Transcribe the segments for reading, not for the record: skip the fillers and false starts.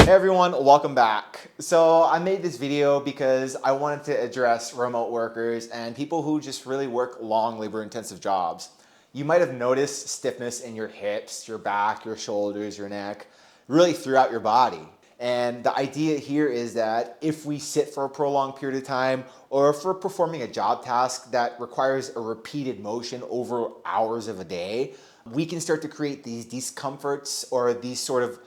Hey everyone, welcome back. So I made this video because I wanted to address remote workers and people who just really work long labor intensive jobs. You might have noticed stiffness in your hips, your back, your shoulders, your neck, really throughout your body. And the idea here is that if we sit for a prolonged period of time, or if we're performing a job task that requires a repeated motion over hours of a day, we can start to create these discomforts or these sort of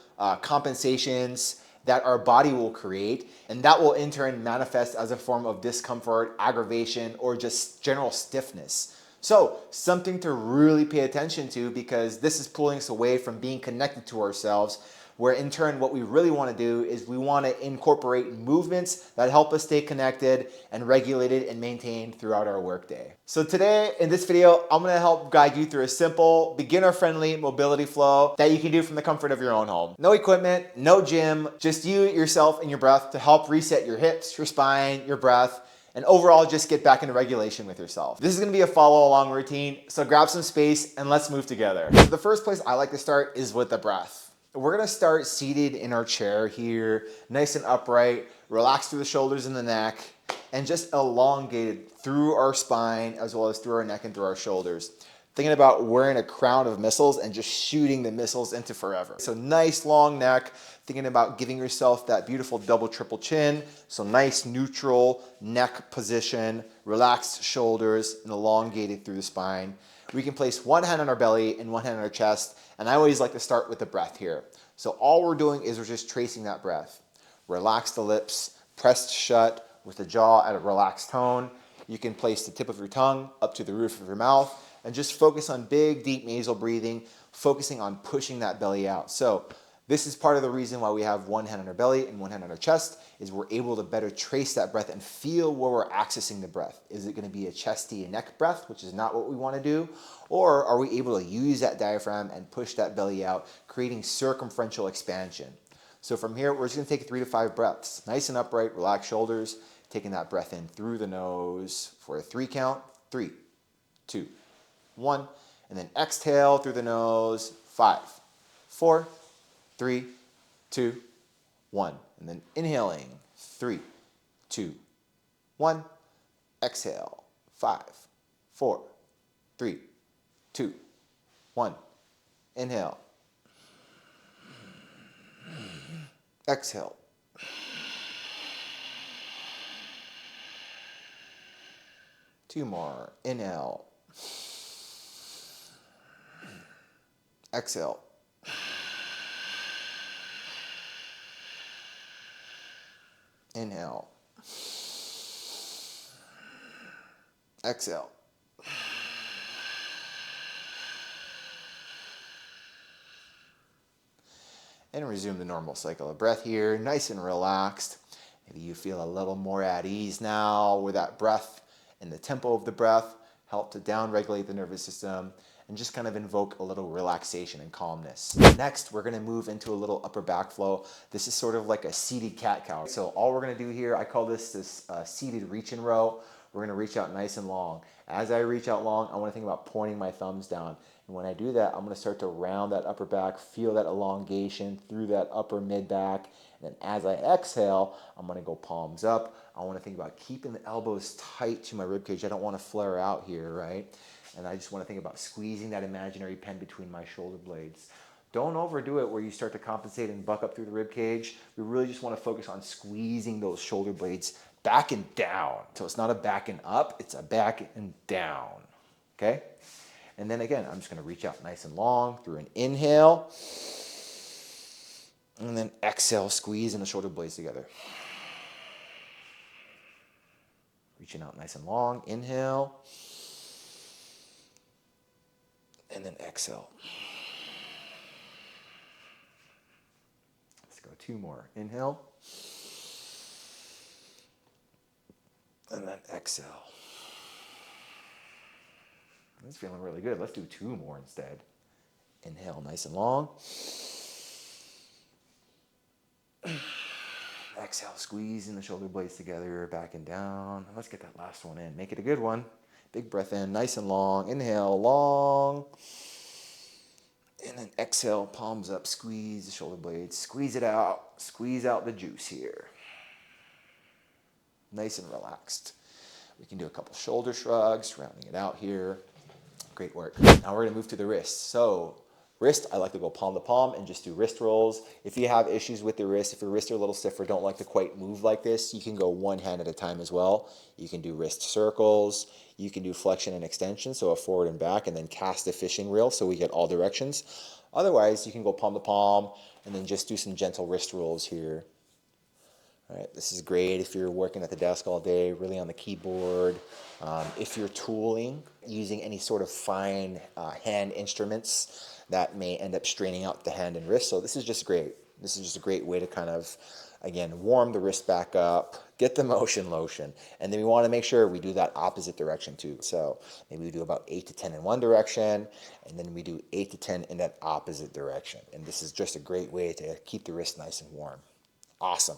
compensations that our body will create, and that will in turn manifest as a form of discomfort, aggravation, or just general stiffness. So something to really pay attention to, because this is pulling us away from being connected to ourselves, where in turn what we really want to do is we want to incorporate movements that help us stay connected and regulated and maintained throughout our workday. So today in this video, I'm going to help guide you through a simple, beginner-friendly mobility flow that you can do from the comfort of your own home. No equipment, no gym, just you, yourself, and your breath to help reset your hips, your spine, your breath, and overall just get back into regulation with yourself. This is gonna be a follow along routine, so grab some space and let's move together. The first place I like to start is with the breath. We're gonna start seated in our chair here, nice and upright, relax through the shoulders and the neck, and just elongated through our spine as well as through our neck and through our shoulders. Thinking about wearing a crown of missiles and just shooting the missiles into forever. So nice long neck, thinking about giving yourself that beautiful double triple chin. So nice neutral neck position, relaxed shoulders, and elongated through the spine. We can place one hand on our belly and one hand on our chest. And I always like to start with the breath here. So all we're doing is we're just tracing that breath. Relax the lips, pressed shut with the jaw at a relaxed tone. You can place the tip of your tongue up to the roof of your mouth and just focus on big, deep nasal breathing, focusing on pushing that belly out. So this is part of the reason why we have one hand on our belly and one hand on our chest, is we're able to better trace that breath and feel where we're accessing the breath. Is it going to be a chesty and neck breath, which is not what we want to do? Or are we able to use that diaphragm and push that belly out, creating circumferential expansion? So from here, we're just going to take 3 to 5 breaths. Nice and upright, relaxed shoulders, taking that breath in through the nose for a 3 count. 3, 2, 1. And then exhale through the nose. 5, 4, 3, 2, 1. And then inhaling. 3, 2, 1. Exhale. 5, 4, 3, 2, 1. Inhale. Exhale. Two more. Inhale. Exhale. Inhale. Exhale. And resume the normal cycle of breath here, nice and relaxed. Maybe you feel a little more at ease now with that breath and the tempo of the breath help to down-regulate the nervous system and just kind of invoke a little relaxation and calmness. Next, we're gonna move into a little upper back flow. This is sort of like a seated cat-cow. So all we're gonna do here, I call this seated reach and row. We're gonna reach out nice and long. As I reach out long, I wanna think about pointing my thumbs down. And when I do that, I'm gonna start to round that upper back, feel that elongation through that upper mid back. And then as I exhale, I'm gonna go palms up. I wanna think about keeping the elbows tight to my ribcage. I don't wanna flare out here, right? And I just wanna think about squeezing that imaginary pen between my shoulder blades. Don't overdo it where you start to compensate and buck up through the ribcage. We really just wanna focus on squeezing those shoulder blades back and down. So it's not a back and up, it's a back and down, okay? And then again, I'm just gonna reach out nice and long through an inhale, and then exhale, squeezing the shoulder blades together. Reaching out nice and long, inhale, and then exhale. Let's go 2 more. Inhale, and then exhale. That's feeling really good. Let's do 2 more instead. Inhale nice and long. Exhale, squeezing the shoulder blades together, back and down. Let's get that last one in. Make it a good one. Big breath in, nice and long. Inhale, long. And then exhale, palms up, squeeze the shoulder blades, squeeze it out, squeeze out the juice here. Nice and relaxed. We can do a couple shoulder shrugs, rounding it out here. Great work. Now we're gonna move to the wrist. So wrist, I like to go palm to palm and just do wrist rolls. If you have issues with the wrist, if your wrists are a little stiff or don't like to quite move like this, you can go one hand at a time as well. You can do wrist circles. You can do flexion and extension, so a forward and back, and then cast a fishing reel so we get all directions. Otherwise, you can go palm to palm and then just do some gentle wrist rolls here. All right, this is great if you're working at the desk all day, really on the keyboard. If you're tooling, using any sort of fine hand instruments that may end up straining out the hand and wrist. So this is just great. This is just a great way to kind of, again, warm the wrist back up, get the motion lotion. And then we want to make sure we do that opposite direction too. So maybe we do about 8 to 10 in one direction, and then we do 8 to 10 in that opposite direction. And this is just a great way to keep the wrist nice and warm. Awesome.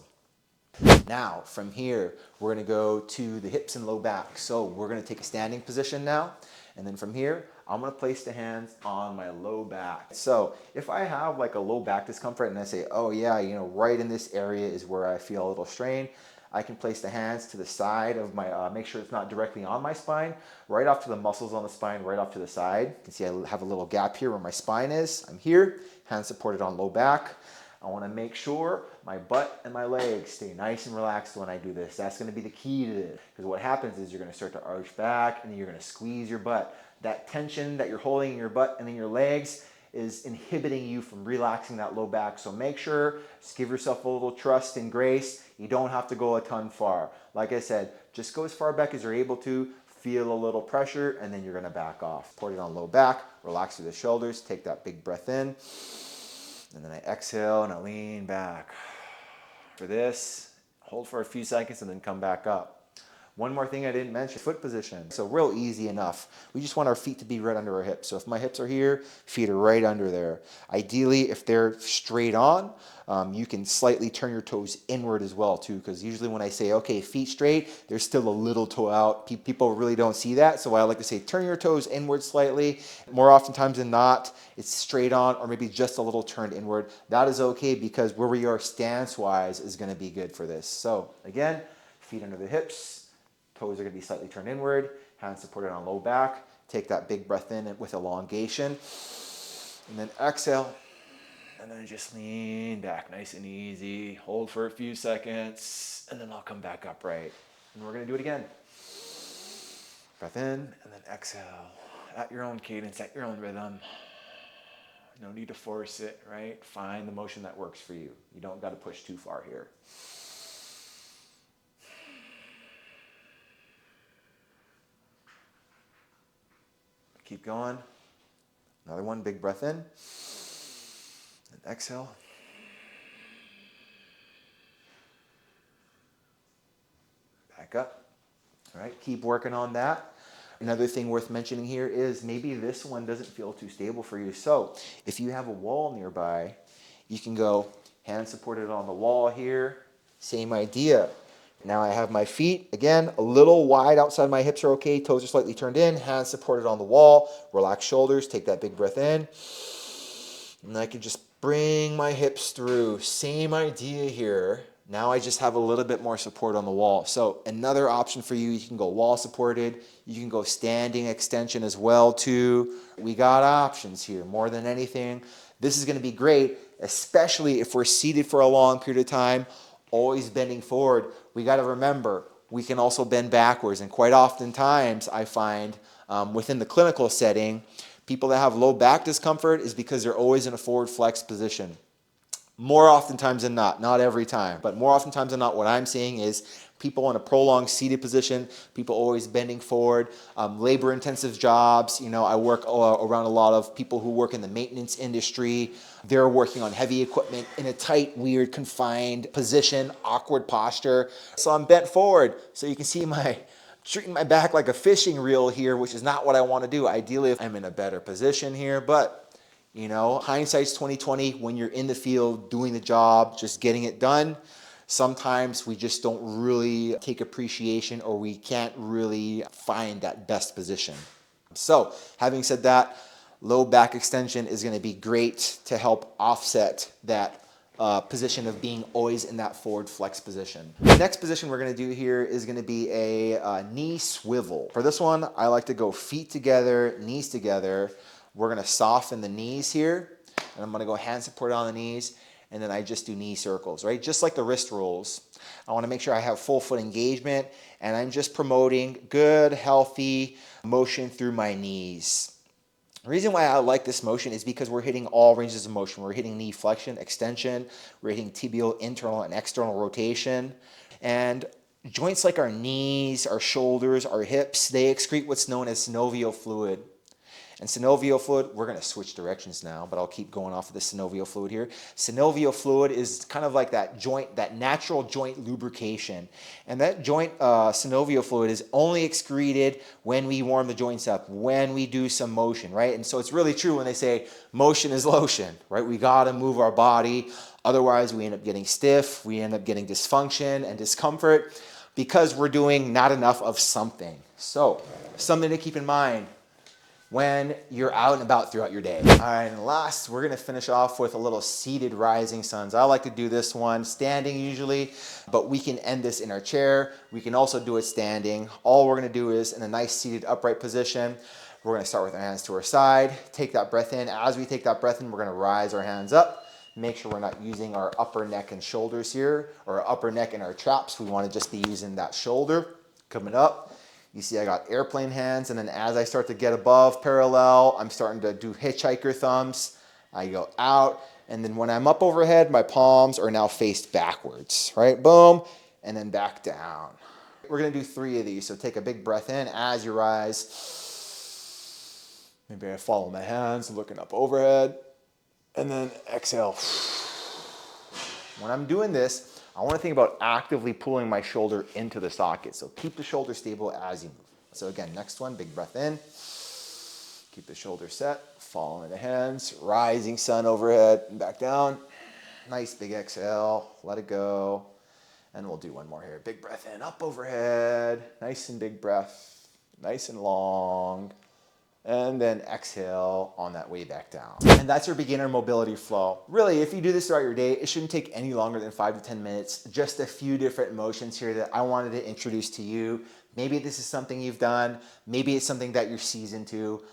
Now, from here, we're going to go to the hips and low back. So we're going to take a standing position now. And then from here, I'm going to place the hands on my low back. So if I have like a low back discomfort and I say, oh yeah, right in this area is where I feel a little strain, I can place the hands to the side of my, make sure it's not directly on my spine, right off to the muscles on the spine, right off to the side. You can see I have a little gap here where my spine is. I'm here, hands supported on low back. I want to make sure my butt and my legs stay nice and relaxed when I do this. That's going to be the key to this. Because what happens is you're going to start to arch back and then you're going to squeeze your butt. That tension that you're holding in your butt and in your legs is inhibiting you from relaxing that low back. So make sure, just give yourself a little trust and grace. You don't have to go a ton far. Like I said, just go as far back as you're able to. Feel a little pressure and then you're going to back off. Put it on low back, relax through the shoulders, take that big breath in. And then I exhale and I lean back. For this, hold for a few seconds and then come back up. One more thing I didn't mention, foot position. So real easy enough. We just want our feet to be right under our hips. So if my hips are here, feet are right under there. Ideally, if they're straight on, you can slightly turn your toes inward as well too, because usually when I say, okay, feet straight, there's still a little toe out. People really don't see that. So I like to say, turn your toes inward slightly. More oftentimes than not, it's straight on or maybe just a little turned inward. That is okay because where we are stance-wise is gonna be good for this. So again, feet under the hips, toes are going to be slightly turned inward, hands supported on low back. Take that big breath in with elongation. And then exhale. And then just lean back nice and easy. Hold for a few seconds. And then I'll come back upright. And we're going to do it again. Breath in and then exhale. At your own cadence, at your own rhythm. No need to force it, right? Find the motion that works for you. You don't got to push too far here. Keep going. Another one, big breath in. And exhale. Back up. All right, keep working on that. Another thing worth mentioning here is maybe this one doesn't feel too stable for you. So if you have a wall nearby, you can go hands supported on the wall here. Same idea. Now I have my feet, again, a little wide outside my hips are okay. Toes are slightly turned in, hands supported on the wall. Relax shoulders, take that big breath in. And I can just bring my hips through. Same idea here. Now I just have a little bit more support on the wall. So another option for you, you can go wall supported. You can go standing extension as well too. We got options here more than anything. This is going to be great, especially if we're seated for a long period of time. Always bending forward. We got to remember, we can also bend backwards. And quite oftentimes, I find within the clinical setting, people that have low back discomfort is because they're always in a forward flex position. More oftentimes than not every time, but more oftentimes than not, what I'm seeing is people in a prolonged seated position, people always bending forward, labor-intensive jobs. I work around a lot of people who work in the maintenance industry. They're working on heavy equipment in a tight, weird, confined position, awkward posture. So I'm bent forward, so you can see treating my back like a fishing reel here, which is not what I want to do. Ideally, if I'm in a better position here, but hindsight's 2020 when you're in the field, doing the job, just getting it done. Sometimes we just don't really take appreciation or we can't really find that best position. So having said that, Low back extension is going to be great to help offset that position of being always in that forward flex position. The next position we're going to do here is going to be a knee swivel. For this one, I like to go feet together, knees together. We're going to soften the knees here, and I'm going to go hand support on the knees, and then I just do knee circles, right? Just like the wrist rolls. I want to make sure I have full foot engagement, and I'm just promoting good, healthy motion through my knees. The reason why I like this motion is because we're hitting all ranges of motion. We're hitting knee flexion, extension, we're hitting tibial internal and external rotation. And joints like our knees, our shoulders, our hips, they excrete what's known as synovial fluid. And synovial fluid, we're going to switch directions now, but I'll keep going off of the synovial fluid here. Synovial fluid is kind of like that joint, that natural joint lubrication. And that joint synovial fluid is only excreted when we warm the joints up, when we do some motion, right? And so it's really true when they say motion is lotion, right? We got to move our body. Otherwise, we end up getting stiff. We end up getting dysfunction and discomfort because we're doing not enough of something. So something to keep in mind when you're out and about throughout your day. All right, and last, we're gonna finish off with a little seated rising suns. I like to do this one standing usually, but we can end this in our chair. We can also do it standing. All we're gonna do is in a nice seated upright position. We're gonna start with our hands to our side, take that breath in. As we take that breath in, we're gonna rise our hands up. Make sure we're not using our upper neck and shoulders here, or our upper neck and our traps. We wanna just be using that shoulder coming up. You see I got airplane hands, and then as I start to get above parallel, I'm starting to do hitchhiker thumbs. I go out, and then when I'm up overhead, my palms are now faced backwards, right? Boom, and then back down. We're gonna do 3 of these, so take a big breath in as you rise. Maybe I follow my hands, looking up overhead, and then exhale. When I'm doing this, I want to think about actively pulling my shoulder into the socket. So keep the shoulder stable as you move. So again, next one, big breath in. Keep the shoulder set, following the hands, rising sun overhead and back down. Nice big exhale, let it go. And we'll do one more here. Big breath in, up overhead, nice and big breath, nice and long. And then exhale on that way back down. And that's your beginner mobility flow. Really, if you do this throughout your day, it shouldn't take any longer than 5 to 10 minutes. Just a few different motions here that I wanted to introduce to you. Maybe this is something you've done. Maybe it's something that you're seasoned to.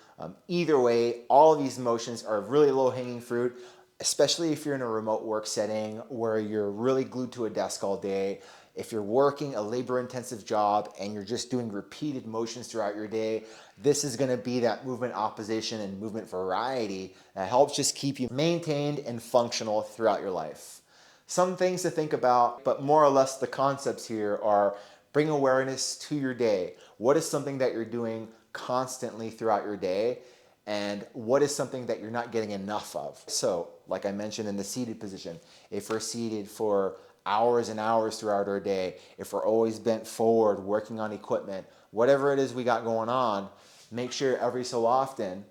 Either way, all of these motions are really low-hanging fruit, especially if you're in a remote work setting where you're really glued to a desk all day. If you're working a labor-intensive job and you're just doing repeated motions throughout your day, this is going to be that movement opposition and movement variety that helps just keep you maintained and functional throughout your life. Some things to think about, but more or less the concepts here are bring awareness to your day. What is something that you're doing constantly throughout your day? And what is something that you're not getting enough of? So, like I mentioned in the seated position, if we're seated for hours and hours throughout our day, if we're always bent forward, working on equipment, whatever it is we got going on, make sure every so often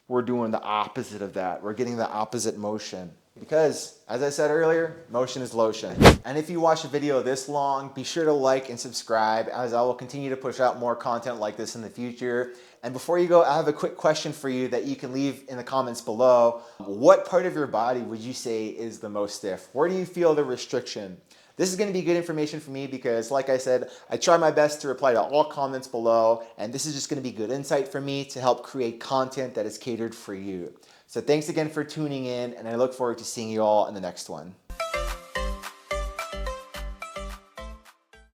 we're doing the opposite of that. We're getting the opposite motion. Because, as I said earlier, motion is lotion. And if you watch a video this long, be sure to like and subscribe, as I will continue to push out more content like this in the future. And before you go, I have a quick question for you that you can leave in the comments below. What part of your body would you say is the most stiff? Where do you feel the restriction? This is going to be good information for me because, like I said, I try my best to reply to all comments below, and this is just going to be good insight for me to help create content that is catered for you. So thanks again for tuning in, and I look forward to seeing you all in the next one.